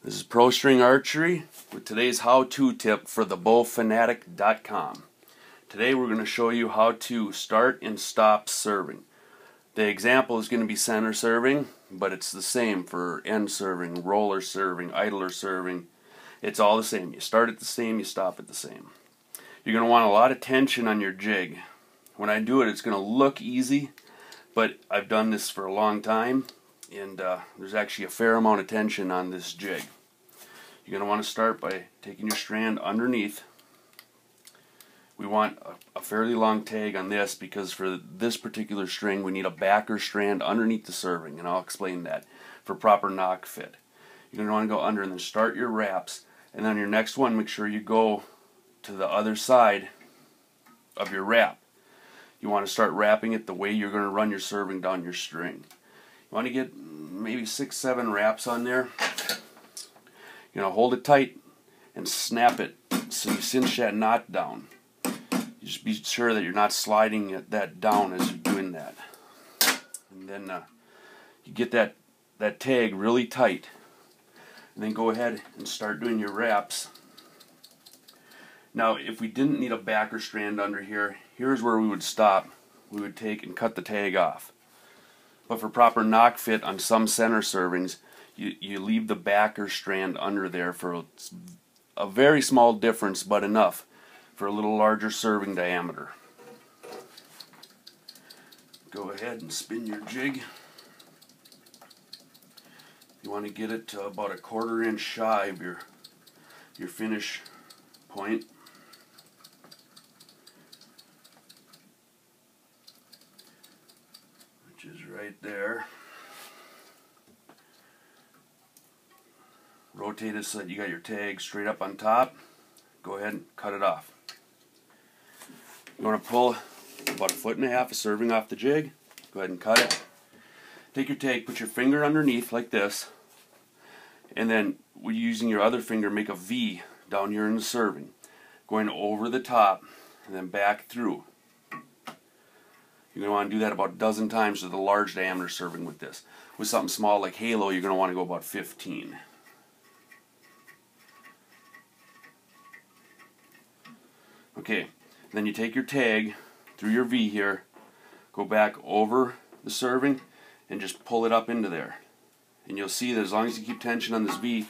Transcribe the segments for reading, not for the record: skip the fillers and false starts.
This is Pro String Archery with today's how-to tip for thebowfanatic.com. Today we're going to show you how to start and stop serving. The example is going to be center serving, but it's the same for end serving, roller serving, idler serving. It's all the same. You start at the same, you stop at the same. You're going to want a lot of tension on your jig. When I do it, it's going to look easy, but I've done this for a long time, and there's actually a fair amount of tension on this jig. You're going to want to start by taking your strand underneath. We want a fairly long tag on this because for this particular string we need a backer strand underneath the serving, and I'll explain that for proper knock fit. You're going to want to go under and then start your wraps, and then your next one make sure you go to the other side of your wrap. You want to start wrapping it the way you're going to run your serving down your string. You want to get maybe 6-7 wraps on there. You're going to hold it tight and snap it so you cinch that knot down. You just be sure that you're not sliding that down as you're doing that. And then you get that tag really tight. And then go ahead and start doing your wraps. Now, if we didn't need a backer strand under here, here's where we would stop. We would take and cut the tag off. But for proper knock fit on some center servings, you leave the backer strand under there for a very small difference, but enough for a little larger serving diameter. Go ahead and spin your jig. You want to get it to about a 1/4 inch shy of your finish point. Which is right there. Rotate it so that you got your tag straight up on top. Go ahead and cut it off. You want to pull about 1.5 feet of serving off the jig. Go ahead and cut it. Take your tag, put your finger underneath like this, and then using your other finger make a V down here in the serving, going over the top and then back through. You're going to want to do that about a dozen times with a large diameter serving with this. With something small like Halo, you're going to want to go about 15. Okay, then you take your tag through your V here, go back over the serving, and just pull it up into there. And you'll see that as long as you keep tension on this V,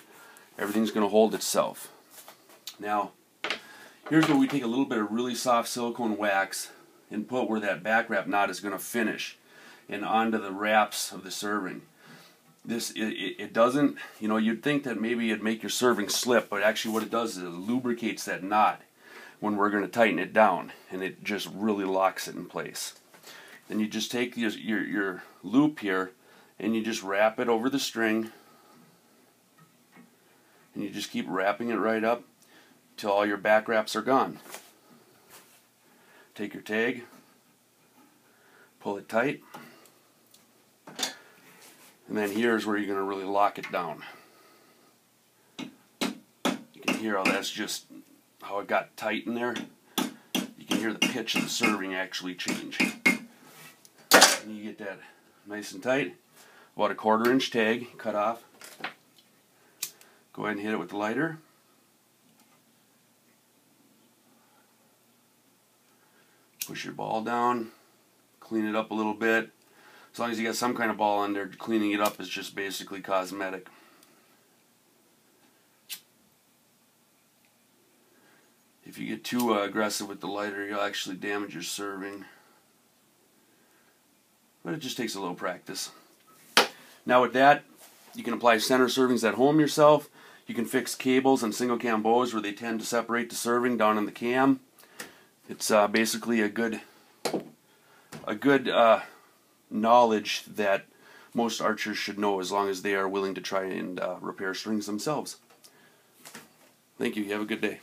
everything's going to hold itself. Now, here's where we take a little bit of really soft silicone wax and put where that back wrap knot is going to finish and onto the wraps of the serving. It doesn't, you'd think that maybe it'd make your serving slip, but actually what it does is it lubricates that knot when we're going to tighten it down, and it just really locks it in place. Then you just take your loop here and you just wrap it over the string, and you just keep wrapping it right up till all your back wraps are gone. Take your tag, pull it tight, and then here's where you're going to really lock it down. You can hear how that's just how it got tight in there. You can hear the pitch of the serving actually change. And you get that nice and tight. About a 1/4 inch tag cut off. Go ahead and hit it with the lighter. Push your ball down. Clean it up a little bit. As long as you got some kind of ball on there, cleaning it up is just basically cosmetic. If you get too aggressive with the lighter, you'll actually damage your serving. But it just takes a little practice. Now with that, you can apply center servings at home yourself. You can fix cables on single cam bows where they tend to separate the serving down in the cam. It's basically a good knowledge that most archers should know as long as they are willing to try and repair strings themselves. Thank you. You have a good day.